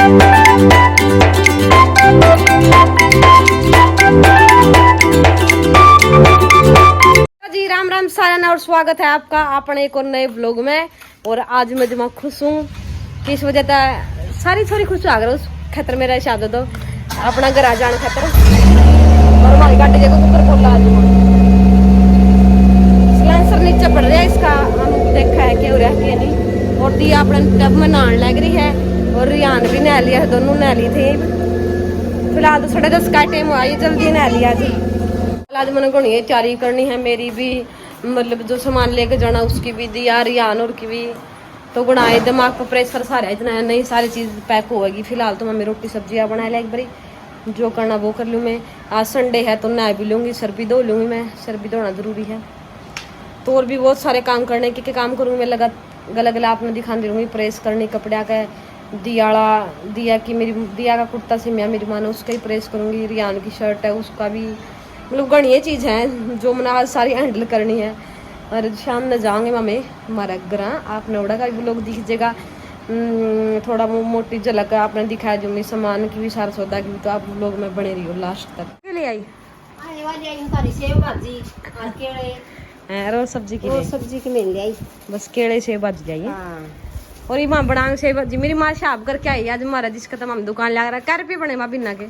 जी राम राम सारा और स्वागत है आपका अपने एक और नए व्लॉग में। और आज मैं दिमाग खुश हूँ किस वजह से सारी थोड़ी खुश आ गया उस खतर मेरा शादी तो अपना घर आ जाने खतर और हमारी गाड़ी जगह ऊपर खोला आज सिलेंसर नीचे पड़ रहा है इसका हम देखा है क्या हो रहा है क्या नहीं। और दिया अपने टब में नहाने लग रही है और रियान भी नहा लिया है, दोनों नहा ली थी। फिलहाल तो 10:30 का टाइम हुआ ये जल्दी नहा लिया आज मैंने को नहीं तैयारी करनी है मेरी भी, मतलब जो सामान लेके जाना उसकी भी दिया रियान और की भी तो बनाए दिमाग पर प्रेशर सारा इतना नहीं सारी चीज़ पैक होगी। फिलहाल तो मम्मी रोटी सब्जियाँ बना लिया एक बारी जो करना वो कर लूँ मैं। आज संडे है तो नहा भी लूँगी, सर भी धो लूँगी मैं, सर भी धोना ज़रूरी है। तो और भी बहुत सारे काम करने के काम करूँगी मैं, लगा गला गला आपने दिखा दूँगी प्रेस करनी कपड़ा का। दिया की मेरी दिया का कुर्ता सिमिया मेरी माँ ने उसका ही प्रेस करूँगी, रियान की शर्ट है उसका भी, मतलब गणिये चीज़ है जो मैंने आज सारी हैंडल करनी है। और शाम में जाएंगे मम्मी हमारा घर, आपने उड़ा का भी लोग दिखेगा थोड़ा मोटी झलक आपने दिखाया जो मेरी सामान की भी सारा सौदा की भी, तो आप लोग में बने रही हो लास्ट तक। ले आई रोज सब्जी की मिल जाए बस केड़े सेब भाजी जाइए। और ये माँ बना सेब भाजी मेरी माँ शाप करके आई आज हमारा जिसका तमाम दुकान लग रहा है। क्या रुपये बने माँ बिन्ना के?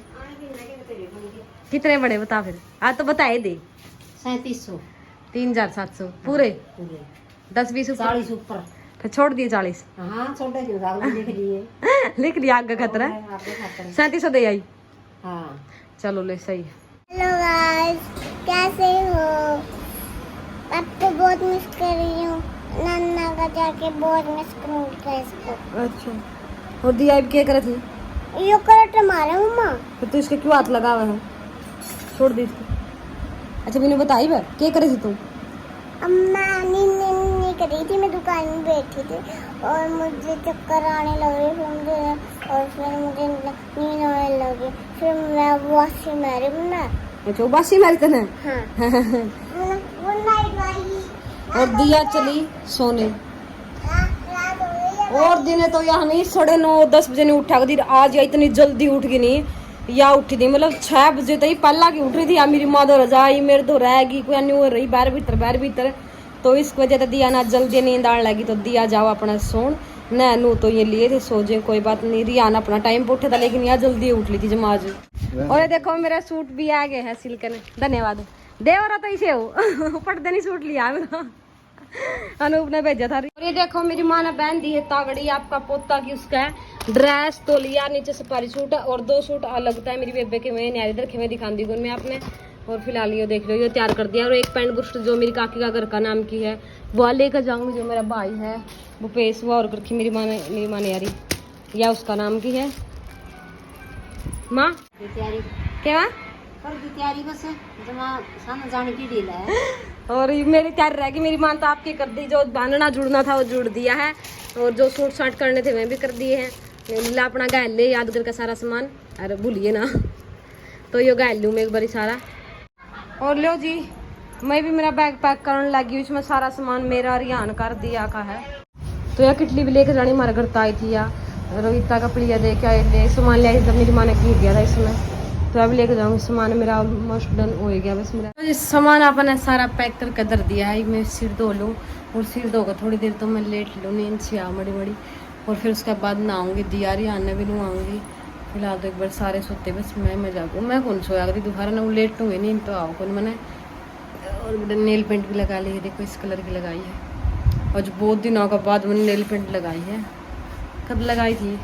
कितने बने बता फिर आज तो बताए दे। 3700 3700 पूरे 10-20 40 ऊपर फिर छोड़ दिए 40। हाँ छोटे लिख लिए लिख लिया आगे खतरा 3700 दे आई। हाँ चलो ले सही। हेलो गाइस कैसे हो? आपको बहुत मिस कर रही हूँ, नाना का जाके बहुत मिस करूँगी इसको। अच्छा और दिया अब क्या करे थे? यो करट मारे मम्मा फिर तो इसके क्यों हाथ लगा हुआ है? छोड़ दी इसको। अच्छा मैंने बताई वह क्या करे थी तुम? अम्मा नींद कर रही थी, मैं दुकान में बैठी थी और मुझे चक्कर आने लगे फिर मुझे नींद आने लगी, फिर मैं वासी मारी मम्मा। अच्छा बासी मारते ना। हाँ वो नाइट वाली। और दिया चली सोने रात हो गई है। और दिन तो यहाँ नहीं 9:30-10 बजे नहीं उठा कर आज या इतनी जल्दी उठ गई नहीं या उठी थी, मतलब 6 बजे तक पहला की उठ रही थी। या मेरी माँ तो रजाई मेरे तो रहेगी कोई नहीं हो रही बाहर भीतर तो इस वजह से दिया ना जल्दी नींद आने लगी तो दिया जाओ अपना सोन नू तो ये लिए थे सो जे कोई बात नहीं। रियान अपना टाइम पे उठा था लेकिन यहाँ जल्दी उठ ली थी जमाज। और ये देखो मेरा सूट भी आ गया है सिल्कन, धन्यवाद देवरा तो इसे हो पटदे नहीं सूट लिया अनूप ने भेजा था। और ये देखो मेरी माँ ने पहन दी है तागड़ी आपका पोता की उसका ड्रेस तो लिया नीचे सफारी सूट और 2 सूट अलग था मेरी बेबे के में न्यारी रखे में दिखा दी में आपने। और फिलहाल ये देख लो ये तैयार कर दिया। और एक पैंट बुस्ट जो मेरी काकी का घर का नाम की है वो लेकर जाऊंगी, जो मेरा भाई है वो पेश हुआ और रखी मेरी माँ ने यारी या उसका नाम की है माँ तैयारी क्या कर दी तैयारी बस जमा सन जाने की डील है। और मेरी तैयारी रह गई, मेरी माँ तो आपकी कर दी, जो बांधना जुड़ना था वो जुड़ दिया है और जो सूट साट करने थे वह भी कर दिए हैं। लीला अपना गायल ले यादगार का सारा सामान, अरे भूलिए ना तो ये गायल लूँ मैं एक बारी सारा। और लो जी मैं भी मेरा बैग पैक करने लगी हूँ, इसमें सारा सामान मेरा रियान कर दिया का है। तो यह किटली भी लेकर जानी हमारे घर आई थी या रोहिता का प्लिया दे के ले सामान लिया जब मेरी माँ ने गिर गया था इसमें, तो अभी लेकर जाऊँगी सामान मेरा ऑलमोस्ट डन हो गया बस मेरा। तो सामान आपने सारा पैक करके धर दिया है, मैं सिर धो लूँ और सिर धोकर थोड़ी देर तो मैं लेट लूँ नींद से आ बड़ी और फिर उसके बाद नहाऊंगी दिया रियान भी नहाऊंगी। फिलहाल तो एक बार सारे सोते बस मैं जाऊँ मैं कौन सोया करी दोबारा ना वो लेट हुए नींद तो आओ कौन मैंने। और नेल पेंट भी लगा ली है, देखो इस कलर की लगाई है और जो बहुत दिनों के बाद मैंने नेल पेंट लगाई है। कब लगाई थी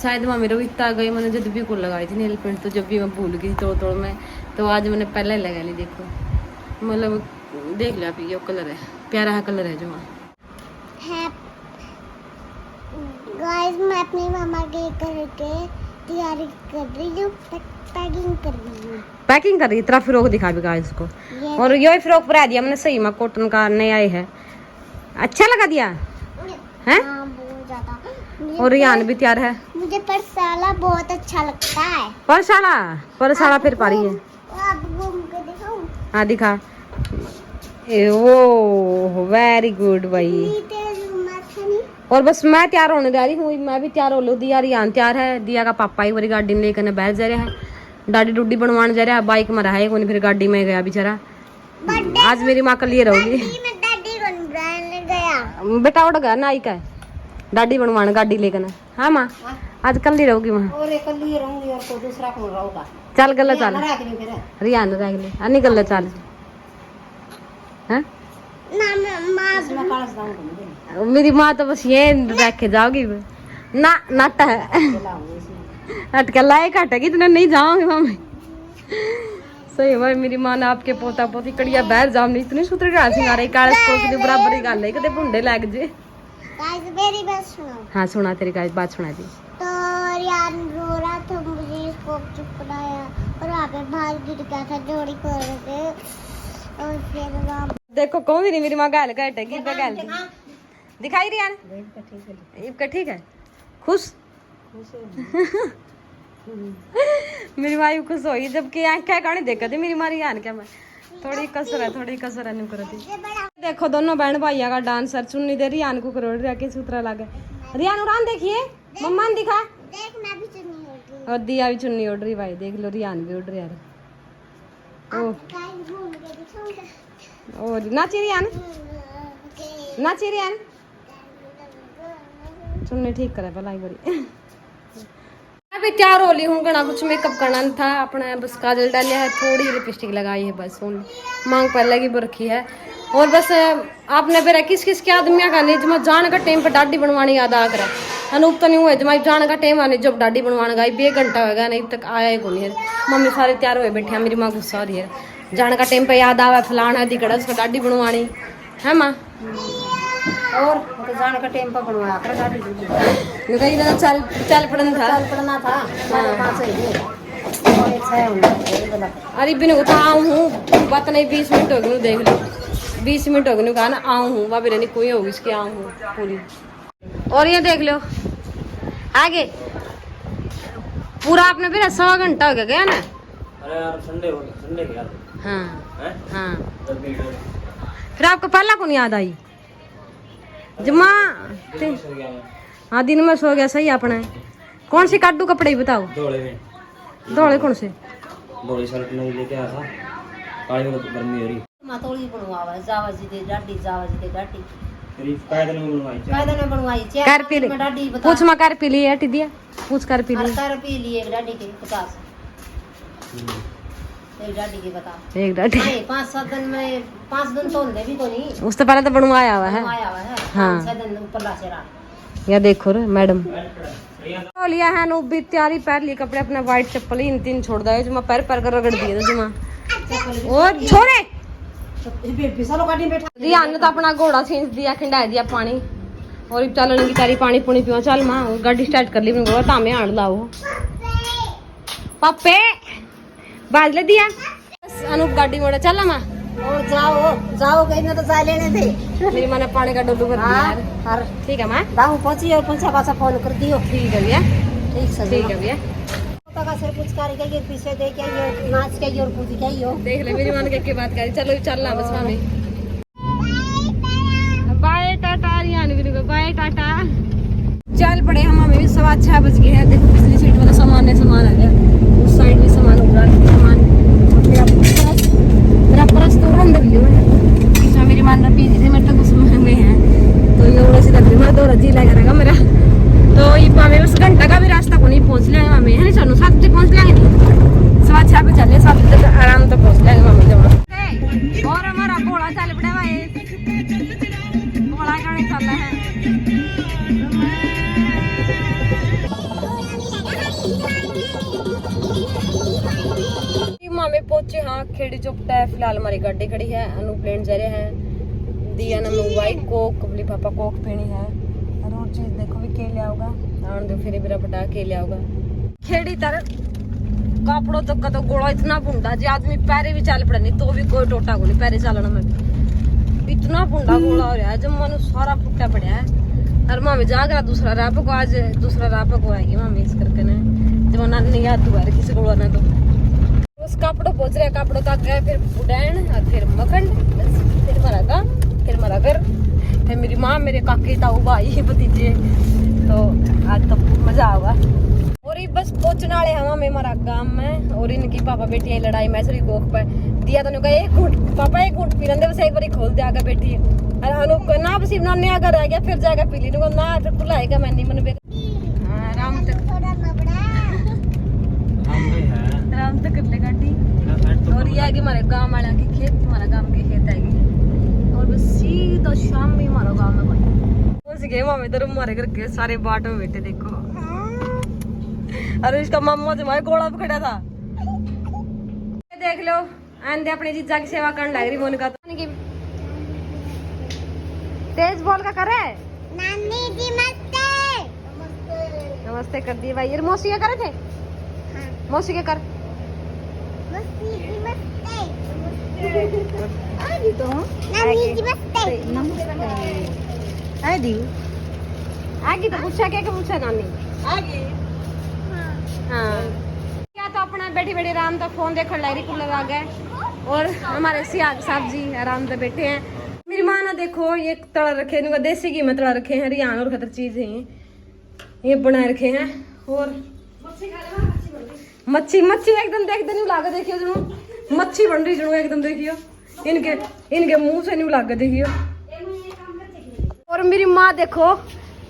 शायद वहाँ मेरे इतना गई मैंने जब भी को लगाई थी नेल पेंट, तो जब भी मैं भूल गई तोड़ में तो आज मैंने पहले लगा ली। देखो मतलब देख लिया अभी ये कलर है प्यारा कलर है जो वहाँ। गाइस मैं अपनी मामा के करके तैयारी कर रही हूँ, पैकिंग कर रही हूँ। पैकिंग कर रही तरह फ्रॉक दिखा भी गाइस को। और ये फ्रॉक पर दिया मैंने सही में कॉटन का नया है, अच्छा लगा दिया है। हाँ बहुत ज्यादा। और रियान भी तैयार है, मुझे परसाला बहुत अच्छा लगता है। परसाला फिर पा रही है। आप घूम के दिखाऊं? हाँ दिखा। वो वेरी गुड भाई। और बस मैं तैयार होने जा रही हूँ, मैं भी तैयार हो लूँ। दिया रियान तैयार है, दिया का पापा एक बारी गाड़ी में लेकर बैठ जा रहा है, डाडी डूडी बनवाने जा रहा है, बाइक में रहा है कोई, फिर गाड़ी में गया बेचारा। आज मेरी माँ कल ये रहोगी बेटा, उड़ गया ना आई का डाडी बनवाने गाड़ी लेकर। हाँ माँ आज कल ही रहोगी वहाँ, और एक कल ही रहूंगी और कोई दूसरा कौन रहूगा। चल गला चल फिर रियान रह गए अन्नी गला चल। हाँ इसमें कागज दाऊंगा मेरी माँ तो बस ये रख के जाओगी ना, नट है अटका लाए काटेगी इतना नहीं जाओगे मम्मी। सही भाई मेरी माँ ने आपके पोता पोती कड़िया बाहर जाओ नहीं इतनी सूत्र का सिंगारे कालस को की बराबर ही गल है कदे भुंडे लग जे। मेरी बात सुनो। हाँ सुना तेरी गाइस बात सुना दी। तो यार रो रहा था, मुझे इसको चुपलाया और वहाँ पे बाहर गिर गया था जोड़ी कर के, और फिर वहाँ देखो कौन नहीं मेरी माँ गाल काटेगी पे गाल दिखाई रही है इबका ठीक है खुश मेरी माँ खुश होगी जबकि आंखें कहानी देखा थी मेरी मारी आन क्या मैं थोड़ी कसर है नहीं करती। देखो दोनों बहन भाइयों का डांसर चुन्नी दे रियान को करोड़ रिया के सूत्रा लगे। रियान उड़ान देखिए मम्मा ने दिखा देख मैं भी चुन्नी उड़ रही और दिया भी चुन्नी उड़ रही भाई देख लो रियान भी उड़ रही यार। ओ गाइस घूम के दिखाऊंगा। और नाची रियान नाची रियान चुन्नी ठीक करे भला एक बारी। अभी तैयार हो ली हूँ, घना कुछ मेकअप करना था अपना, बस काजल डालिया है, थोड़ी लिपस्टिक लगाई है बस, मांग पर लगी रखी है। और बस आपने फिर किस किस के आदमिया का नहीं जमा जान का टाइम पर डाडी बनवाने याद आ कर अनूप तो नहीं हुए जमा जान का टाइम आने जब डाडी बनवाने गई 2 घंटा होगा नहीं तक आया ही को नहीं है। मम्मी सारे तैयार हुए बैठे हैं, मेरी माँ गुस्सा हो रही है जान का टाइम पर याद आवा फलाना दिखड़ा उसका डाडी बनवानी है माँ। और तो जाने का टाइम पर बनवाया कर गाड़ी चल पड़ना था पड़ना था और एक है अरे बिन आऊँ हूँ बात नहीं 20 मिनट हो गए देख लो 20 मिनट हो गए कहा ना आऊँ हूँ भाभी रानी कोई होगी इसकी आऊँ हूँ पूरी। और ये देख लो आगे पूरा आपने फिर 1.25 घंटा हो गया ना। अरे यार संडे हो गया संडे के यार। हाँ हाँ फिर आपको पहला कौन याद आई जमा हाँ दिन में सो गया सही अपना। कौन सी काटू कपड़े बताओ धोले कौन से धोली शर्ट नहीं लेके आया था काली में तो गर्मी हो रही मातोली बनवावा जावा जी दे डाडी मेरी कायदे में बनवाई कायदा ने बनवाई कर पी ले डाडी बता पूछ मा कर पी लिए हट दिया पूछ कर पी लिए कर पी लिए डाडी के 50 एक डाडी के बता एक डाटी नहीं 5-7 दिन में 5 दिन तो ले भी तो नहीं उससे पहले तो बनवाया हुआ है। आया हुआ है हाँ। 6 दिन ऊपर ला से रहा या देखो रे मैडम तो लिया है नो भी तैयारी पहन ली कपड़े अपना व्हाइट चप्पल इन 3 छोड़ दिया जो मैं पैर पैर कर रगड़ दिए जो मैं और छोड़े रियान ने तो अपना घोड़ा खींच दिया खिंडा दिया पानी और अब चलने की तारी पानी पुनी पियो चल माँ गाड़ी स्टार्ट कर ली मैं तामे आड़ लाओ पापे बाज ले दिया बस अनूप गाड़ी मोड़ा चल माँ और जाओ कहीं ना तो जा लेने दे मेरी माँ ने पानी का डोलू कर दिया यार। और ठीक है माँ दाऊ पहुंची और पंचा पासा फोन कर दियो ठीक है भैया ठीक है भैया का सिर कुछ करके पीछे दे के ये नाच के और कूद के यो देख ले मेरी मान के बात करी चलो चलना बस मामी बाय टाटा रियान भी बाय टाटा चल पड़े हम हमें भी 6:15 बज गए हैं। देखो पिछली सीट वाला सामान आ गया उस साइड में सामान उड़ा सामान मेरा परस तो अंदर लियो इसमें मेरी मान रही थी मेरे तो कुछ महंगे हैं तो ये उड़ा सी लग रही मैं 2 रजी लगेगा मेरा तो ये हमें बस घंटा का भी रास्ता को नहीं पहुंच लिया हमें है नहीं चलो 7 बजे पहुंच लेंगे नहीं 6:15 पे चले 7 बजे तक आराम से पहुंच लेंगे मम्मी जब और हमारा घोड़ा चल पड़ा भाई घोड़ा गाड़ी चल रहा है मामे पहुंचे हाँ खेड़ी चौपटा है फिलहाल हमारी गाड़ी खड़ी है अनूप लेन जा रहे हैं दिया ना मंगवाई कोक कबली पापा कोक पीनी है और चीज देखो भी के लिया होगा आन दो फिर मेरा पटा के लिया होगा खेड़ी तर कपड़ों तक का तो गोड़ा इतना बुंडा जी आदमी पैरे भी चल पड़ा नहीं तो भी कोई टोटा को नहीं पैरे चलना में इतना बुंडा गोड़ा हो रहा है जब मन सारा फुटा पड़ा है और मामी जाग रहा दूसरा राप को आज दूसरा राप को आएगी मामी इस करके ना जब नहीं याद दोबारा किसी को ना तो उस कपड़ों पहुंच रहे कपड़ों तक गए फिर उड़ैन और फिर मखंड फिर मरा का फिर मरा घर बैठे मेरी माँ, मेरे काके, ताऊ, भाई, भतीजे। तो आज तो मजा आएगा। और ये बस पहुंचने वाले हम हमें हमारा गांव में। और इनकी पापा बेटी है लड़ाई में सरी गोख पे दिया तो कहा एक घूट पापा, एक घूट पी लेंगे बस, एक बार खोल दे आगे बेटी अनु ना बस नन्ने आकर रह गया, फिर जाएगा पी ली ना, फिर बुलाएगा मैं नहीं मन पे। हाँ, आराम तक आराम तक कर ले गाड़ी। और ये है कि हमारे गांव वाले के खेत, हमारा गांव के खेत है। और बस सीधा शाम में हमारा गांव में भाई उस गए मामे तो हमारे घर के सारे बाट में बैठे देखो। अरे इसका मामा जो हमारे घोड़ा पे खड़ा था। देख लो आंधे अपने जीजा की सेवा करने लग रही मोनिका। तेज बोल का करे नानी जी नमस्ते। नमस्ते कर दिए भाई। ये मौसी क्या करे थे? हाँ। मौसी क्या कर मस्ती जी नमस्ते। आदि तो नानी जी नमस्ते। नमस्ते आदि आगे तो पूछा क्या पूछा नानी आगे। हाँ क्या तो अपना बैठी बैठी आराम तक फोन देखने लग रही, कूलर आ गए। और हमारे सियाग साहब जी आराम से बैठे हैं। मेरी माँ ना देखो ये तड़ा रखे हैं, देसी घी में तड़ा रखे हैं, रियान और खतर चीज है ये बनाए रखे हैं। और मच्छी मच्छी एकदम देखते नहीं लागे, देखियो जुनू मच्छी बन रही जुनू एकदम देखियो, इनके मुंह से नहीं लागे देखियो। और मेरी माँ देखो,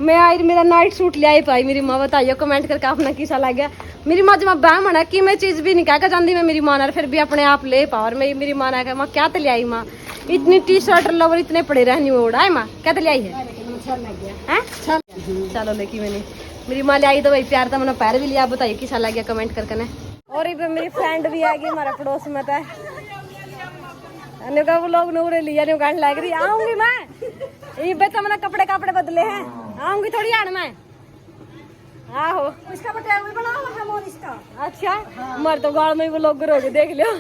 मैं आई मेरा नाइट सूट ले आई पाई। मेरी माँ बताइए कमेंट करके अपना किसा लग गया। मेरी माँ जब ब्राह्मण है कि मैं चीज भी नहीं कह कर जाती मैं मेरी माँ ने, फिर भी अपने आप ले पाओ। और मैं मेरी माँ ने माँ क्या तो ले आई माँ, इतनी टी शर्ट लवर इतने पड़े रहनी ओढ़ा है माँ, क्या तो ले आई है? चलो लेकिन मैंने मेरी माँ ले आई तो भाई प्यार था, मैंने पैर भी लिया। बताइए किसा लग गया कमेंट करके ने। और इधर मेरी फ्रेंड भी आ गई हमारा पड़ोस में था, वो लोग नूरे लिया नहीं कहने लग रही आऊंगी मैं। ये बेटा मैंने कपड़े कपड़े बदले हैं, आऊंगी थोड़ी आड़ में। आहो इसका बटा भी बना हुआ है मोर इसका। अच्छा मर तो गाल में वो लोग रोगे देख लियो।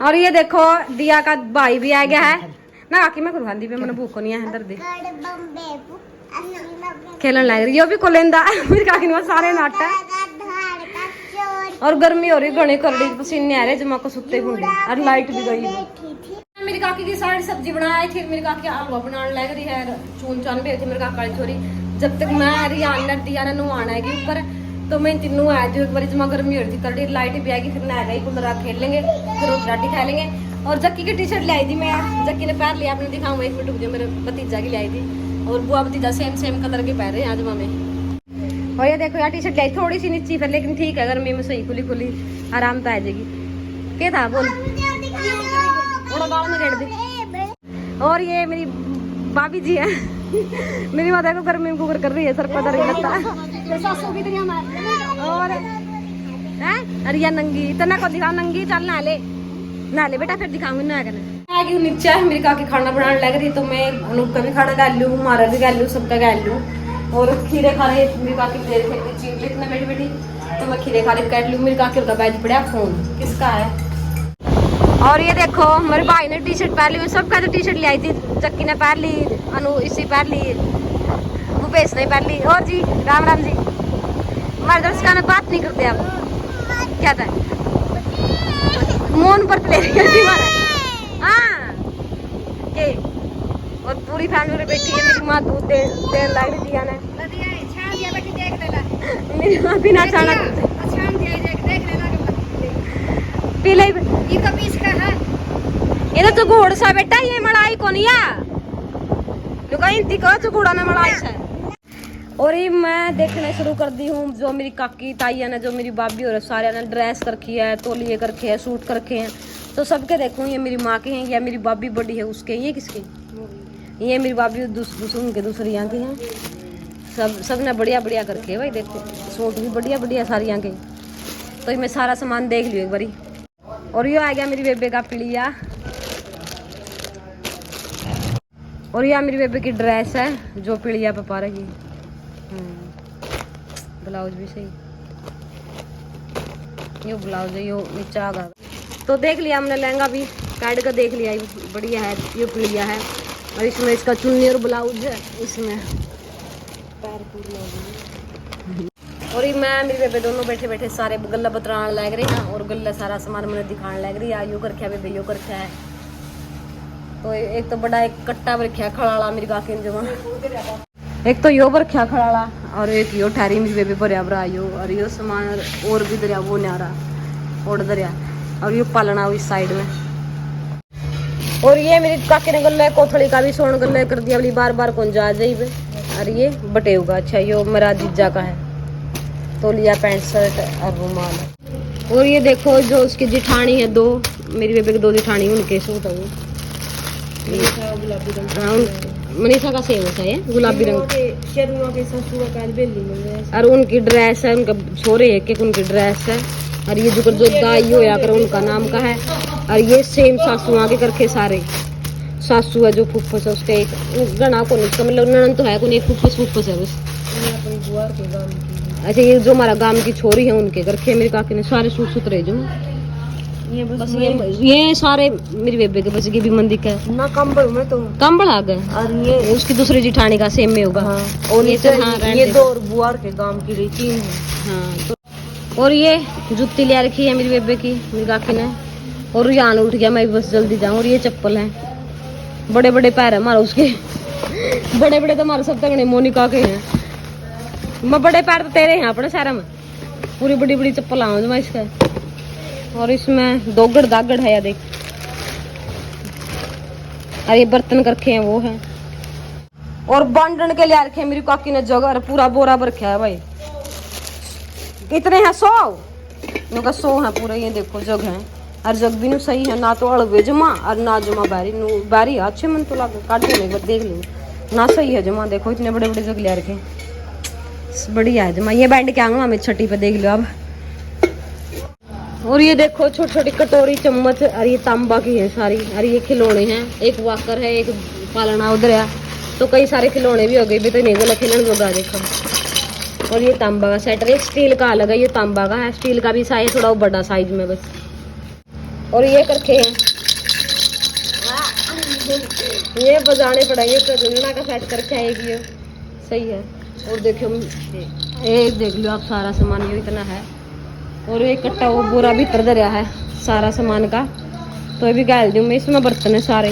और ये देखो दिया का भाई भी आ गया है ना, आकी मैं कुर्बानी पे मैंने भूख नहीं है दर्द खेलन लग रही है भी को लेंदा मेरी काकी ने सारे नाटा। और गर्मी हो रही घने कर रही, पसीने आ रहे जमा को सुत्ते हुए और लाइट भी गई। मेरी काकी की सारी सब्जी बनाई थी, मेरी काकी हलवा बनाने लग रही है, चून चान भी थी मेरी काका वाली छोरी। जब तक मैं रियान दिया ना नहाना है ऊपर तो मैं तीनों आ जाऊँ एक बार जमा गर्मी हो रही थी तड़ी लाइट भी आएगी, फिर नहा गई कूलर खेल लेंगे, फिर रोटी राटी खा लेंगे। और जक्की की टी शर्ट ले आई थी मैं, जक्की ने पैर लिया आपने दिखाऊंगा एक मिनट जो मेरे भतीजा की ले आई थी। और बुआ भतीजा सेम कलर के पैर हैं आज में। और ये देखो यार टी शर्ट ले आई थोड़ी सी नीची फिर, लेकिन ठीक है गर्मी में सही खुली खुली आराम तो आ जाएगी। क्या था बोल थोड़ा बाल में रेड़ दे। और ये मेरी भाभी जी है मेरी माता को गर्मी में कुकर कर रही है, सर पर दर्द लगता है। और अरे यार नंगी तना को दिखाओ, नंगी चल ना ले बेटा फिर दिखाऊंगी ना करना। आगे नीचे मेरी काकी खाना बनाने लग रही तो मैं उनका भी खाना गा लूँ, हमारा भी गा लूँ, सबका गा लूँ। और खीरे खा रहे मेरी काकी देर चीज लिखना बैठी बैठी तो मैं खीरे खा रही काट लूँ। मेरी काकी का बैठ पड़ा फोन किसका है। और ये देखो मेरे भाई ने टी शर्ट पहन ली, मैं सबका तो टी शर्ट ले आई थी, चक्की ने पहन ली, अनु इसी पहन ली, भूपेश ने पहन ली। और जी राम राम जी हमारे दर्शकों ने बात नहीं करते आप क्या था मोन पर ले रही हाँ के। और पूरी फैमिली बैठी है, मेरी माँ दूध देर लग रही थी ने मेरी माँ बिना छाना पी ले। ये तो घोड़ सा बेटा ये मलाई को नहीं है घोड़ा ने मलाई से। और ये मैं देखने शुरू कर दी हूँ जो मेरी काकी ताइया ने, जो मेरी भाभी और सारे ने ड्रेस कर रखी है, तोलिए कर रखे है, सूट कर रखे हैं। तो सबके देखूँ ये मेरी माँ के हैं या मेरी भाभी बड़ी है उसके, ये किसके, ये मेरी भाभी उनके दूसरी यहाँ की हैं। सब ने बढ़िया बढ़िया करके भाई देखो सूट भी बढ़िया बढ़िया सारी यहाँ के। तो ये मैं सारा सामान देख लियो एक बारी। और ये आ गया मेरी बेबे का पिलिया, और यह मेरी बेबे की ड्रेस है जो पिलिया पे पा रही। ब्लाउज भी सही, ये ब्लाउज है, ये नीचे आ गया। तो देख लिया हमने लहंगा भी काट कर देख लिया, बढ़िया है, ये पिलिया है। और इसमें इसका चुन्नी और ब्लाउज है, इसमें पैर पूरी। और ये मैं मेरी बेबे दोनों बैठे बैठे सारे गल्ला बतराने लग रहे हैं, और गल्ला सारा सामान मैंने दिखाने लग रही है। यो कर क्या बेबे यो कर क्या है तो एक तो बड़ा एक कट्टा पर रखा खड़ाला मेरी काकी ने जमा, एक तो यो पर रखा खड़ाला और एक यो ठहरी मेरी बेबी पर भरा यो, और यो सामान और भी दरिया वो न्यारा और दरिया, और यो पालना इस साइड में। और ये मेरी काकी ने गले कोथड़ी का भी सोन गले कर दिया, अगली बार बार कौन जा जाइए। और ये बटेगा, अच्छा यो मेरा जीजा का है, तो लिया पैंट शर्ट और रुमाल। और ये देखो जो उसकी जिठानी है दो, मेरी बेबी की दो जिठानी, उनके सूट है वो मनीषा का सेम होता है गुलाबी रंग, और उनकी ड्रेस है, उनका छोरे है कि उनकी ड्रेस है। और ये जो दाई होया कर उनका नाम का है। और ये सेम सासू आगे करके सारे सासू है जो फुफ्फस है उसके एक गणा को नहीं, मतलब ननन तो है कोई एक फुफ्फस है बस। अच्छा ये जो हमारा गांव की छोरी है उनके करके मेरी काकी ने सारे सूट सुथरे जो ये बस ये सारे मेरी बेबे के बस की भी मंदिर है ना, कंबल में तो कंबल आ गए। और ये उसकी दूसरी जिठानी का सेम में होगा। हाँ। और ये दो और बुआर के गांव की रही तीन है। हाँ तो और ये जूती ले रखी है मेरी बेबे की मेरी काकी ने। और यान उठ गया, मैं बस जल्दी जाऊँ। और ये चप्पल है, बड़े बड़े पैर है हमारा उसके बड़े बड़े तो हमारे सब तक मोनिका के हैं, मैं बड़े पैर तो तेरे हैं अपने शहर में, पूरी बड़ी बड़ी चप्पल आऊँ मैं इसका। और इसमें दोगड़ दागड़ है या देख, और ये बर्तन रखे हैं वो है। और बांधन के लिए रखे मेरी काकी ने जगह पूरा बोरा रखा है भाई, कितने हैं 100 है पूरा। ये देखो जग है, और जग भी नु सही है ना, तो अड़वे जमा और ना जमा बारी नु बारी अच्छे मन तो लगे काटे नहीं देख लो ना, सही है जमा। देखो इतने बड़े बड़े जग ले रखे बढ़िया है जमा। ये बैंड के आंगवा में छठी पे देख लो अब। और ये देखो छोटी छोटी कटोरी चम्मच, और ये तांबा की है सारी। और ये खिलौने हैं, एक वाकर है, एक पालना उधर है, तो कई सारे खिलौने भी हो गए भी तो नहीं गला खिलन होगा देखो। और ये तांबा का सेट है, एक स्टील का अलग है, ये तांबा का है, स्टील का भी साइज थोड़ा बड़ा साइज में बस। और ये करके हैं ये बजाने पड़ेंगे, प्रजनना का सेट करके आएगी ये सही है। और देखो एक देख लो आप सारा सामान ये इतना है। और एक कट्टा वो बोरा भी तर दरिया है सारा सामान का, तो ये भी गाल दूँ मैं। इसमें बर्तन है सारे,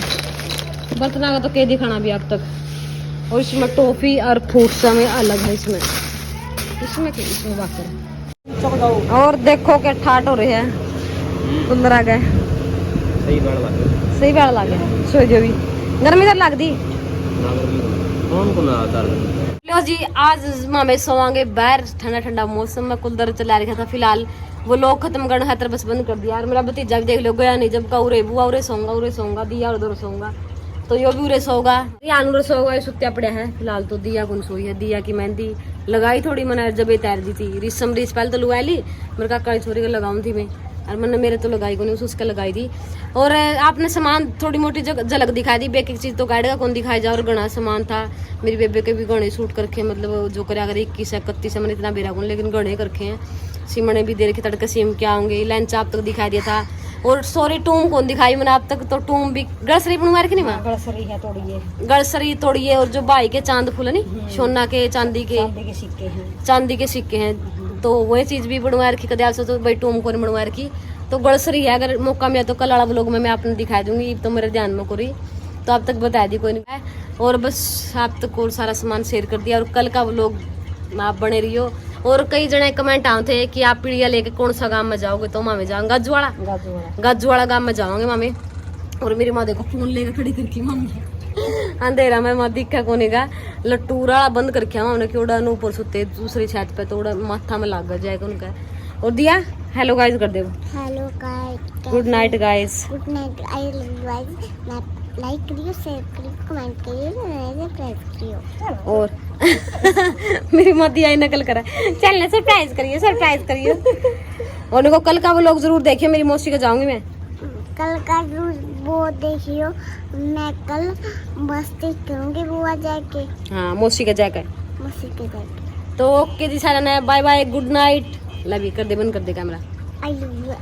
बर्तन का तो क्या दिखाना भी अब तक। और इसमें टॉफी और फ्रूट्स में अलग है, इसमें इसमें बाकर। और देखो क्या ठाट हो रहे हैं कुंदर आ गए, सही बैल लगे सो जो भी गर्मी तर लगती लो जी। आज मामे सोवांगे बाहर, ठंडा ठंडा मौसम में कुलर चला रखा था फिलहाल, वो लोग खत्म करना है बस बंद कर दिया। और मेरा भतीजा भी देख लो गया नहीं, जब का उरे बुआ उरे सोऊंगा दिया उधर सोऊंगा, तो यो भी उरे सोगा, यान उरे सोगा, ये सुत्या पड़े हैं फिलहाल। तो दिया कौन सोई है, दिया की मेहंदी लगाई थोड़ी मैंने जब तैर दी थी रिसम रिस पहले तो लगा ली, मेरे काका छोरी को लगाऊँ थी मैं, और मैंने मेरे तो लगाई कौन उसका लगाई थी। और आपने सामान थोड़ी मोटी झलक दिखाई दी, बेक एक चीज़ तो गाड़ी का कौन दिखाई जा। और गणा सामान था मेरी बेबे के भी गणे सूट करके, मतलब जो करे अगर 21 है 31 है मैंने इतना बेरा कौन, लेकिन गणे करके हैं। सीमने भी दे रखे तड़के सीम क्या होंगे, लंच आप तक दिखाई दिया था। और सॉरी टूम कौन दिखाई मैंने आप तक, तो टूम भी गड़सरी बनवा रखी नहीं मैं, गड़सरी है तोड़िए, गड़सरी तोड़िए। और जो भाई के चांद फूल है नहीं, सोना के चांदी के सिक्के हैं, तो वही चीज़ भी बनवा रखी कदयाल से, तो भाई टूम को नहीं बनवा रखी, तो गड़सरी है। अगर मौका मिला तो कल वाला व्लॉग में मैं आपने दिखा दूंगी, तो मेरे ध्यान में कोई तो आप तक बता दी कोई नहीं है। और बस आप तक और सारा सामान शेयर कर दिया। और कल का व्लॉग आप बने रहियो। और कई जने कमेंट आए थे कि आप पीढ़िया लेके कौन सा गांव में जाओगे, तो मामे जाऊंगा गाजूवाड़ा गांव में जाओगे मामे। और मेरी माँ देखो फोन लेकर खड़ी करके मम्मी अंधेरा में माँ दिखा कोने का लट्टूरा बंद करके हमने कि उड़ा ऊपर सुते दूसरी छत पे, तो उड़ा माथा में लग जाएगा उनका। और दिया हेलो गाइस कर दे, hello guys, good night guys, good night, I love you guys, like करियो, शेयर करियो, कमेंट करियो, सब्सक्राइब करियो। और मेरी मोदी आई नकल करा, चल सरप्राइज करियो। और देखो कल का वो लोग जरूर देखियो, मेरी मौसी का जाऊंगी मैं कल का वो देखियो, मैं कल मस्ती करूंगी बुआ जाके, हाँ मौसी का जाकर मस्ती के जाके। तो ओके जी Sara, bye bye, good night, love you कर दे, बंद कर दे कैमरा। I love you.